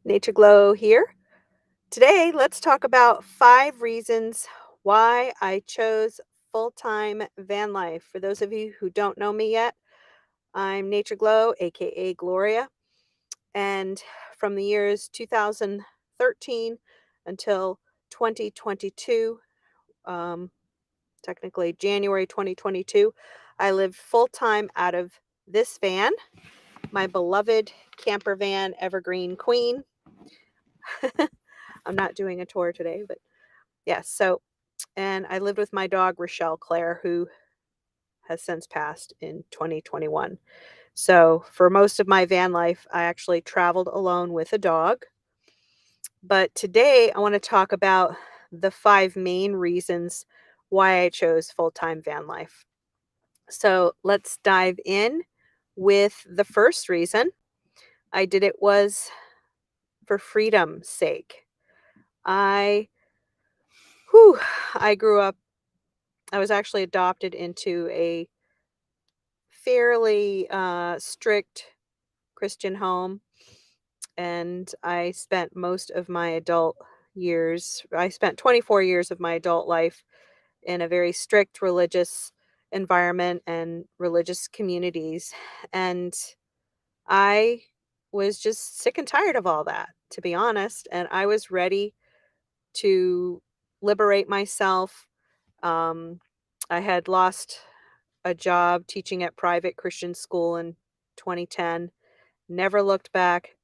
Nature Glow here. Today, let's talk about 5 reasons why I chose full-time van life. For those of you who don't know me yet, I'm Nature Glow, aka Gloria, and from the years 2013 until 2022, um, technically January 2022, I lived full-time out of this van, my beloved camper van, Evergreen Queen. I'm not doing a tour today, but yes. And I lived with my dog, Rochelle Claire, who has since passed in 2021. So for most of my van life, I actually traveled alone with a dog. But today I want to talk about the 5 main reasons why I chose full time van life. So let's dive in with the first reason I did it was for freedom's sake. I, whew, I grew up I was actually adopted into a fairly strict Christian home, and I spent 24 years of my adult life in a very strict religious environment and religious communities. And I was just sick and tired of all that, to be honest. And I was ready to liberate myself. Um, I had lost a job teaching at private Christian school in 2010. Never looked back.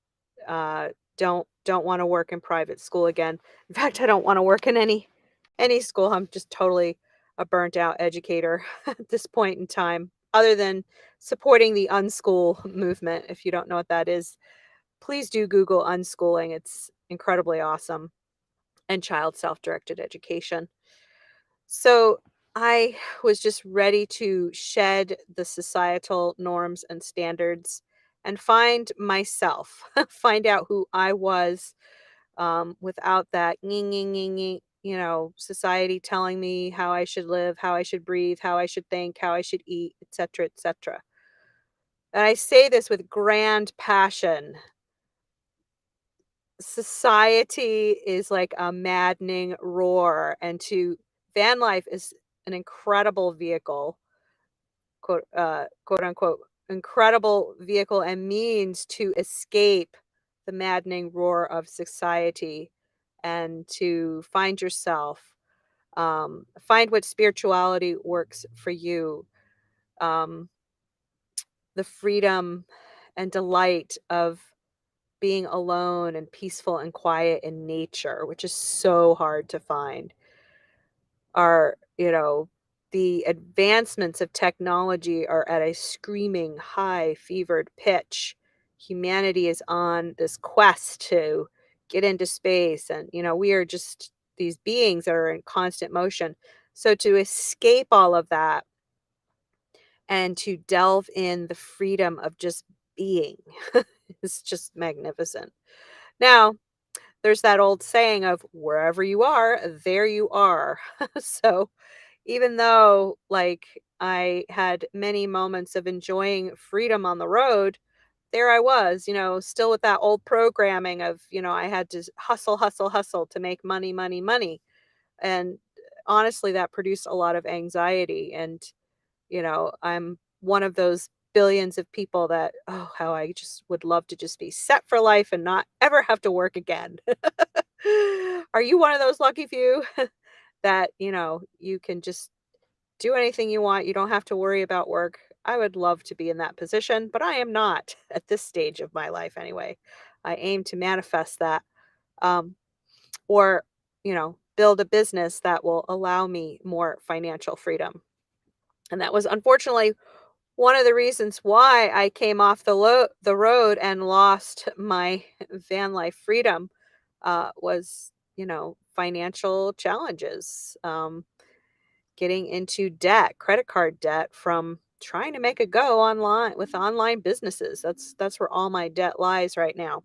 Uh, don't want to work in private school again. In fact, I don't want to work in any school. I'm just totally a burnt out educator at this point in time. Other than supporting the unschool movement, if you don't know what that is, please do Google unschooling. It's incredibly awesome, and child self-directed education. So I was just ready to shed the societal norms and standards and find myself, find out who I was without that society telling me how I should live, how I should breathe, how I should think, how I should eat, etc., etc. And I say this with grand passion. Society is like a maddening roar, and to van life is an incredible vehicle, quote unquote, incredible vehicle and means to escape the maddening roar of society and to find yourself, find what spirituality works for you, um, the freedom and delight of being alone and peaceful and quiet in nature, which is so hard to find, are, the advancements of technology are at a screaming high fevered pitch. Humanity is on this quest to get into space, and we are just these beings that are in constant motion. So to escape all of that and to delve in the freedom of just being is just magnificent. Now, there's that old saying of wherever you are, there you are. So even though like I had many moments of enjoying freedom on the road, there I was, still with that old programming of, I had to hustle, hustle, hustle to make money, money, money. And honestly, that produced a lot of anxiety. And, I'm one of those billions of people that, oh, how I just would love to just be set for life and not ever have to work again. Are you one of those lucky few that, you can just do anything you want? You don't have to worry about work. I would love to be in that position, but I am not at this stage of my life anyway. I aim to manifest that, um, or, build a business that will allow me more financial freedom. And that was unfortunately one of the reasons why I came off the road and lost my van life freedom, was, financial challenges, getting into debt, credit card debt from trying to make a go online with online businesses. That's where all my debt lies right now.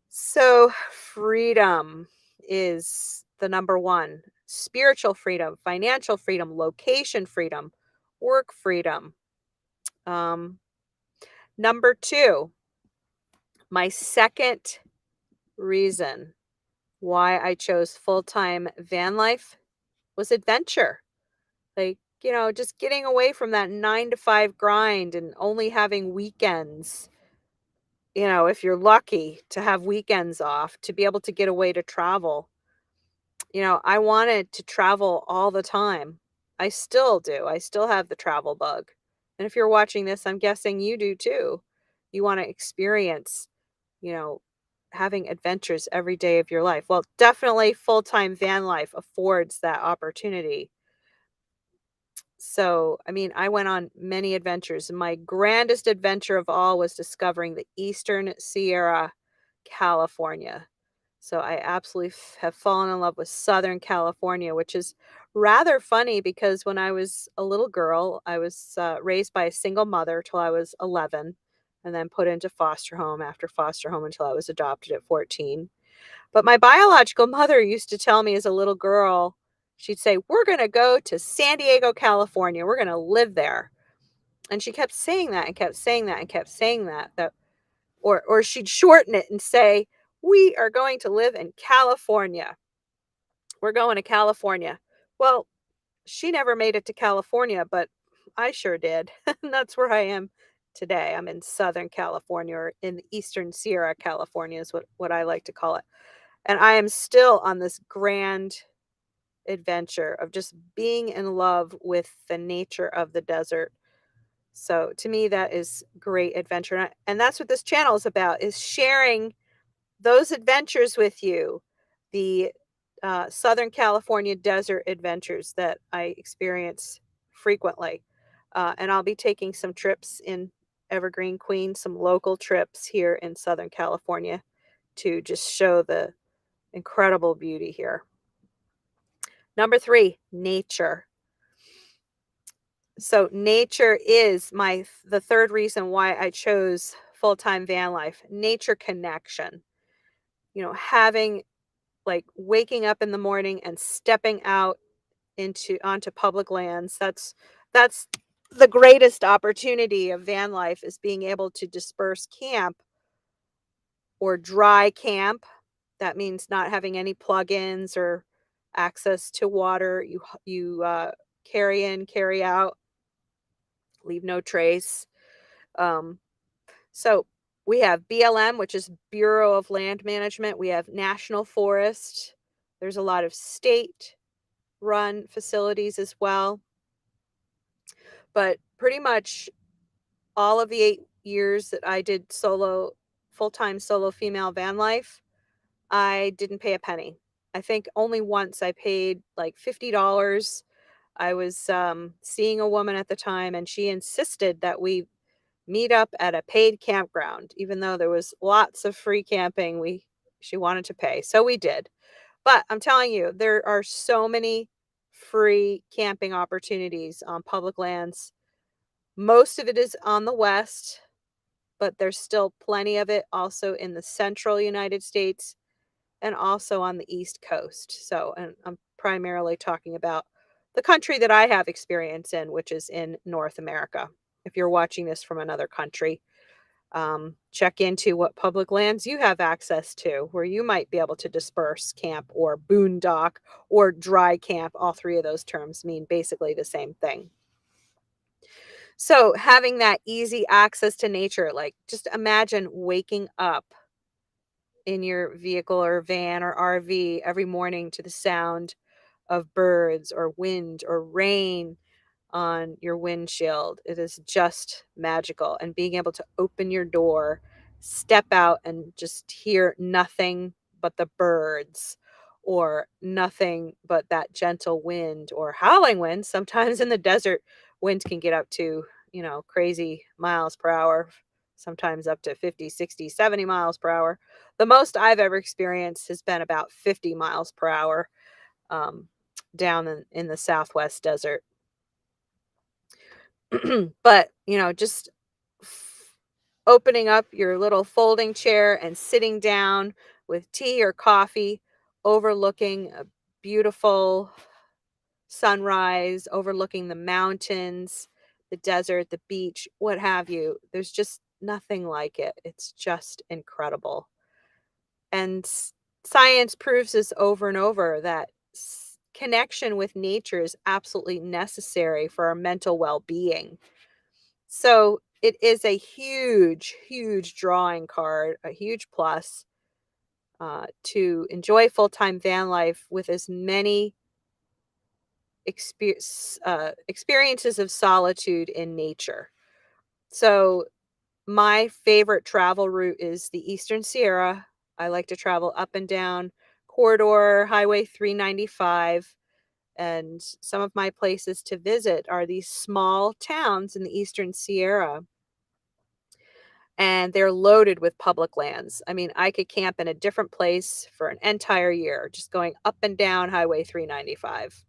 So freedom is the number one. Spiritual freedom, financial freedom, location freedom, work freedom. Um, Number two, My second reason why I chose full-time van life was adventure. Like, just getting away from that 9 to 5 grind and only having weekends, if you're lucky to have weekends off, to be able to get away to travel. I wanted to travel all the time. I still do. I still have the travel bug. And if you're watching this, I'm guessing you do too. You want to experience, you know, having adventures every day of your life. Well, definitely full-time van life affords that opportunity. So, I mean, I went on many adventures. My grandest adventure of all was discovering the Eastern Sierra, California. So I absolutely have fallen in love with Southern California, which is rather funny because when I was a little girl, I was raised by a single mother till I was 11 and then put into foster home after foster home until I was adopted at 14. But my biological mother used to tell me as a little girl, she'd say, "We're going to go to San Diego, California. We're going to live there." And she kept saying that and kept saying that and kept saying that or she'd shorten it and say, "We are going to live in California. We're going to California." Well, she never made it to California, but I sure did. And that's where I am today. I'm in Southern California, or in the Eastern Sierra, California is what I like to call it. And I am still on this grand adventure of just being in love with the nature of the desert. So to me, that is great adventure. And that's what this channel is about, is sharing those adventures with you, the Southern California desert adventures that I experience frequently. And I'll be taking some trips in Evergreen Queen, some local trips here in Southern California to just show the incredible beauty here. Number three, nature. So nature is the third reason why I chose full-time van life. Nature connection. Having, like, waking up in the morning and stepping out into onto public lands. That's the greatest opportunity of van life, is being able to disperse camp or dry camp. That means not having any plugins or access to water. You carry in, carry out, leave no trace. Um, so we have BLM, which is Bureau of Land Management. We have National Forest. There's a lot of state run facilities as well. But pretty much all of the 8 years that I did full-time solo female van life, I didn't pay a penny. I think only once I paid like $50. I was seeing a woman at the time, and she insisted that we meet up at a paid campground, even though there was lots of free camping. She wanted to pay, so we did. But I'm telling you, there are so many free camping opportunities on public lands. Most of it is on the west, but there's still plenty of it also in the central United States and also on the East Coast. So, and I'm primarily talking about the country that I have experience in, which is in North America. If you're watching this from another country, check into what public lands you have access to, where you might be able to disperse camp or boondock or dry camp. All three of those terms mean basically the same thing. So having that easy access to nature, like, just imagine waking up in your vehicle or van or RV every morning to the sound of birds or wind or rain on your windshield. It is just magical. And being able to open your door, step out, and just hear nothing but the birds, or nothing but that gentle wind or howling wind. Sometimes in the desert, wind can get up to, crazy miles per hour, sometimes up to 50, 60, 70 miles per hour. The most I've ever experienced has been about 50 miles per hour, um, down in the Southwest desert. But, just opening up your little folding chair and sitting down with tea or coffee, overlooking a beautiful sunrise, overlooking the mountains, the desert, the beach, what have you. There's just nothing like it. It's just incredible. And science proves this over and over that connection with nature is absolutely necessary for our mental well-being. So it is a huge, huge drawing card, a huge plus to enjoy full-time van life with as many experiences of solitude in nature. So my favorite travel route is the Eastern Sierra. I like to travel up and down corridor Highway 395. And some of my places to visit are these small towns in the Eastern Sierra, and they're loaded with public lands. I mean, I could camp in a different place for an entire year, just going up and down Highway 395.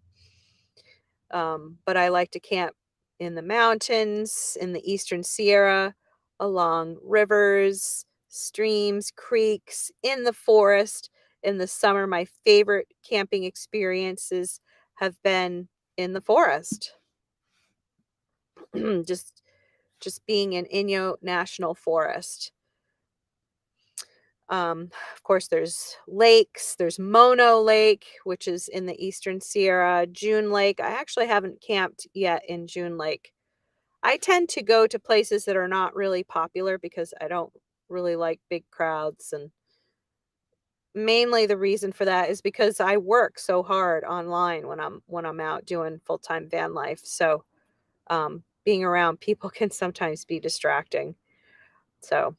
But I like to camp in the mountains, in the Eastern Sierra, along rivers, streams, creeks, in the forest. In the summer, my favorite camping experiences have been in the forest. just just being in Inyo National Forest. Of course, there's lakes. There's Mono Lake, which is in the Eastern Sierra. June Lake. I actually haven't camped yet in June Lake. I tend to go to places that are not really popular because I don't really like big crowds. And mainly the reason for that is because I work so hard online when I'm out doing full-time van life. So being around people can sometimes be distracting. So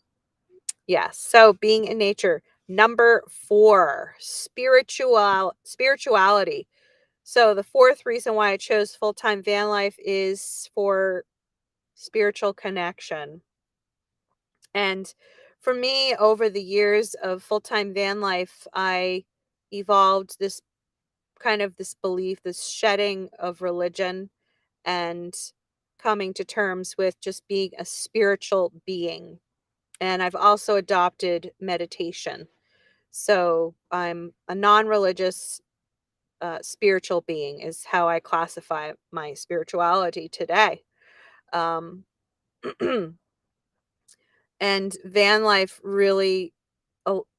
yes. So being in nature. Number 4, spirituality. So the fourth reason why I chose full-time van life is for spiritual connection. And for me, over the years of full-time van life, I evolved this belief, this shedding of religion, and coming to terms with just being a spiritual being. And I've also adopted meditation. So I'm a non-religious spiritual being is how I classify my spirituality today. Um, and van life really,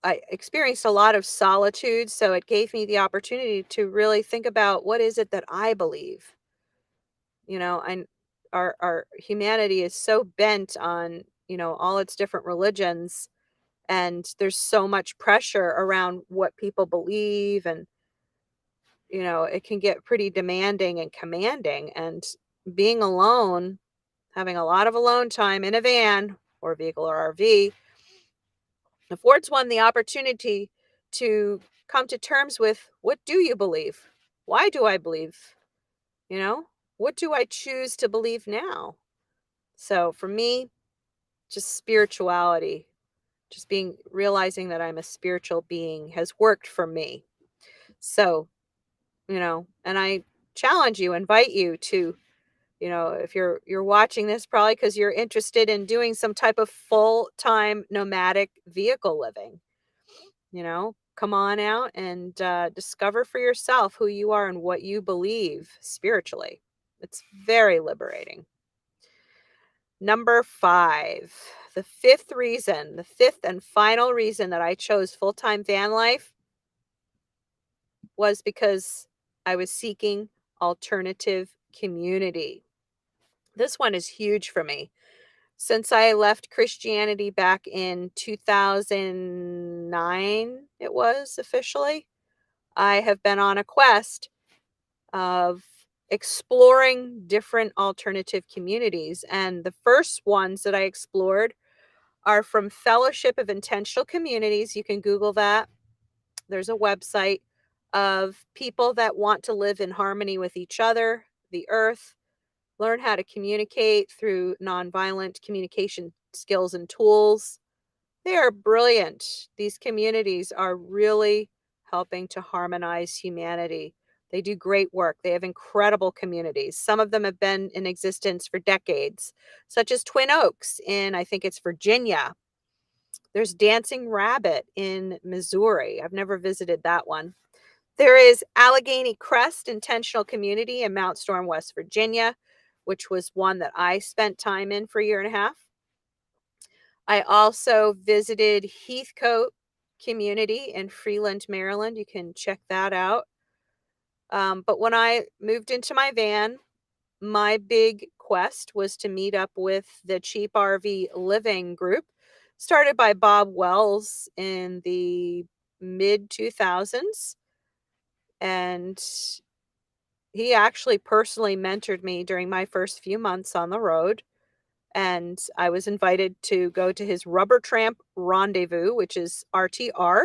I experienced a lot of solitude, so it gave me the opportunity to really think about what is it that I believe. And our humanity is so bent on all its different religions, and there's so much pressure around what people believe, and it can get pretty demanding and commanding. And being alone, having a lot of alone time in a van or vehicle or RV affords one the opportunity to come to terms with, what do you believe? Why do I believe? You know, what do I choose to believe now? So for me, just spirituality, just realizing that I'm a spiritual being has worked for me. So, and I challenge you, invite you to, if you're watching this, probably because you're interested in doing some type of full-time nomadic vehicle living. Come on out and discover for yourself who you are and what you believe spiritually. It's very liberating. Number 5, the fifth and final reason that I chose full-time van life was because I was seeking alternative community. This one is huge for me. Since I left Christianity back in 2009, it was officially, I have been on a quest of exploring different alternative communities. And the first ones that I explored are from Fellowship of Intentional Communities. You can Google that. There's a website of people that want to live in harmony with each other, the earth, learn how to communicate through nonviolent communication skills and tools. They are brilliant. These communities are really helping to harmonize humanity. They do great work. They have incredible communities. Some of them have been in existence for decades, such as Twin Oaks in, I think it's Virginia. There's Dancing Rabbit in Missouri. I've never visited that one. There is Allegheny Crest Intentional Community in Mount Storm, West Virginia, which was one that I spent time in for a year and a half. I also visited Heathcote Community in Freeland, Maryland. You can check that out. But when I moved into my van, my big quest was to meet up with the Cheap RV Living group, started by Bob Wells in the mid 2000s. And he actually personally mentored me during my first few months on the road. And I was invited to go to his Rubber Tramp Rendezvous, which is RTR,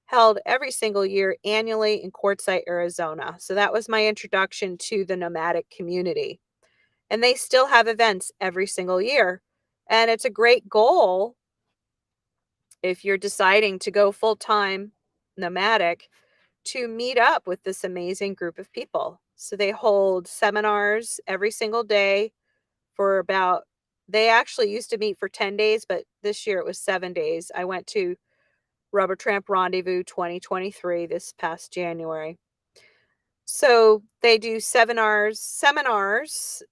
held every single year annually in Quartzsite, Arizona. So that was my introduction to the nomadic community. And they still have events every single year. And it's a great goal if you're deciding to go full time nomadic to meet up with this amazing group of people. So they hold seminars every single day for about, they actually used to meet for 10 days, but this year it was 7 days. I went to Rubber Tramp Rendezvous 2023 this past January. So they do seminars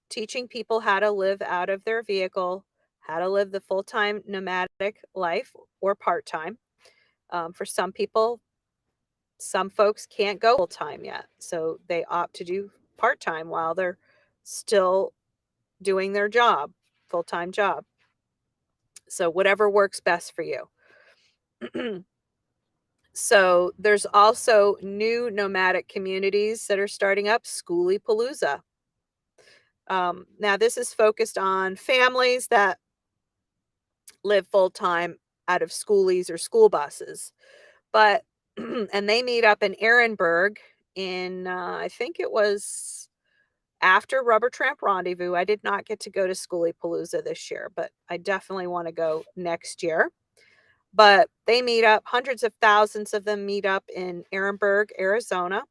teaching people how to live out of their vehicle, how to live the full-time nomadic life or part-time. For some people, some folks can't go full-time yet, so they opt to do part-time while they're still doing their job, full-time job. So whatever works best for you. So there's also new nomadic communities that are starting up, Schoolie Palooza. Now, this is focused on families that live full time out of schoolies or school buses, but and they meet up in Ehrenberg in I think it was after Rubber Tramp Rendezvous. I did not get to go to Schoolie Palooza this year, but I definitely want to go next year. But they meet up, hundreds of thousands of them meet up in Ehrenberg, Arizona.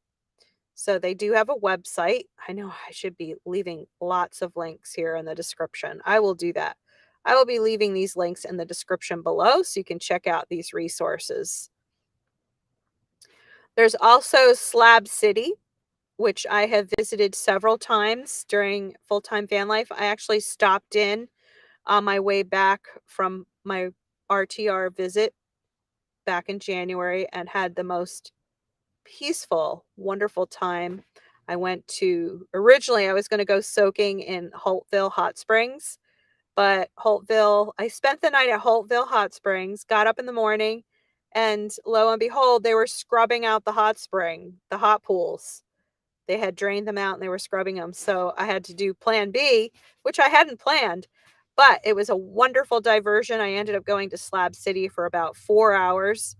So they do have a website. I know I should be leaving lots of links here in the description. I will do that. I will be leaving these links in the description below so you can check out these resources. There's also Slab City, which I have visited several times during full-time van life. I actually stopped in on my way back from my RTR visit back in January and had the most peaceful, wonderful time. I went to, originally I was going to go soaking in Holtville Hot Springs, but I spent the night at Holtville Hot Springs, got up in the morning, and lo and behold, they were scrubbing out the hot spring, the hot pools. They had drained them out and they were scrubbing them. So I had to do plan B, which I hadn't planned, but it was a wonderful diversion. I ended up going to Slab City for about 4 hours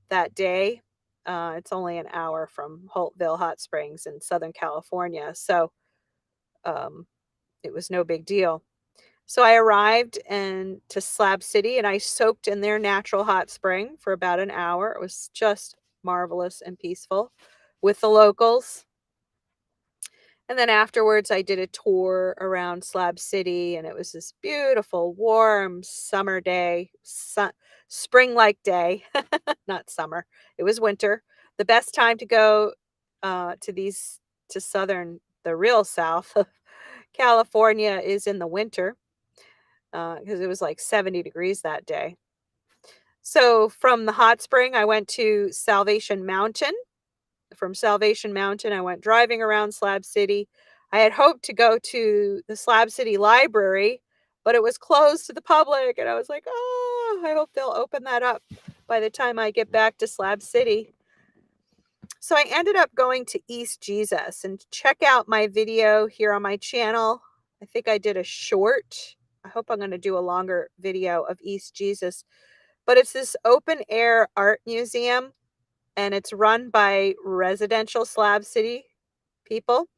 that day. It's only an hour from Holtville Hot Springs in Southern California. So um, it was no big deal. So I arrived to Slab City and I soaked in their natural hot spring for about an hour. It was just marvelous and peaceful with the locals. And then afterwards, I did a tour around Slab City, and it was this beautiful, warm summer day, spring-like day, not summer. It was winter. The best time to go to the real south of California is in the winter, because it was like 70 degrees that day. So from the hot spring, I went to Salvation Mountain. From Salvation Mountain, I went driving around Slab City. I had hoped to go to the Slab City Library, but it was closed to the public. And I was like, oh, I hope they'll open that up by the time I get back to Slab City. So I ended up going to East Jesus, and check out my video here on my channel. I think I did a short. I hope I'm going to do a longer video of East Jesus. But it's this open air art museum, and it's run by residential Slab City people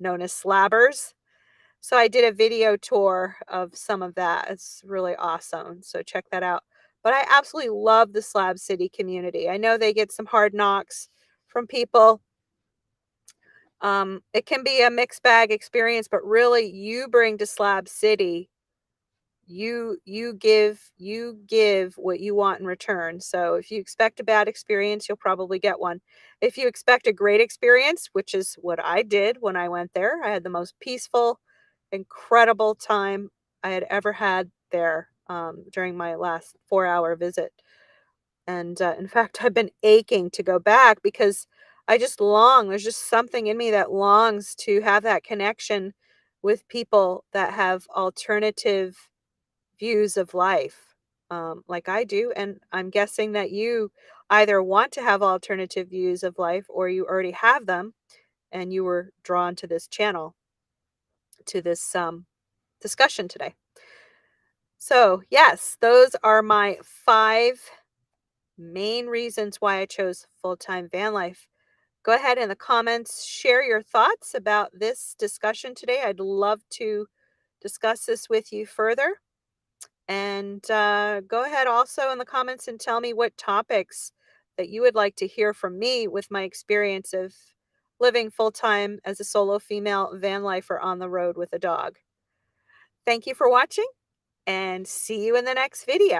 known as slabbers. So I did a video tour of some of that. It's really awesome. So check that out. But I absolutely love the Slab City community. I know they get some hard knocks from people. It can be a mixed bag experience, but really you bring to Slab City, you give what you want in return. So if you expect a bad experience, you'll probably get one. If you expect a great experience, which is what I did when I went there, I had the most peaceful, incredible time I had ever had there. during my last 4-hour visit. And, in fact, I've been aching to go back because I just long there's just something in me that longs to have that connection with people that have alternative views of life, like I do, and I'm guessing that you either want to have alternative views of life or you already have them, and you were drawn to this channel, to this, discussion today. So, yes, those are my 5 main reasons why I chose full-time van life. Go ahead in the comments, share your thoughts about this discussion today. I'd love to discuss this with you further. And go ahead also in the comments and tell me what topics that you would like to hear from me with my experience of living full time as a solo female van lifer on the road with a dog. Thank you for watching and see you in the next video.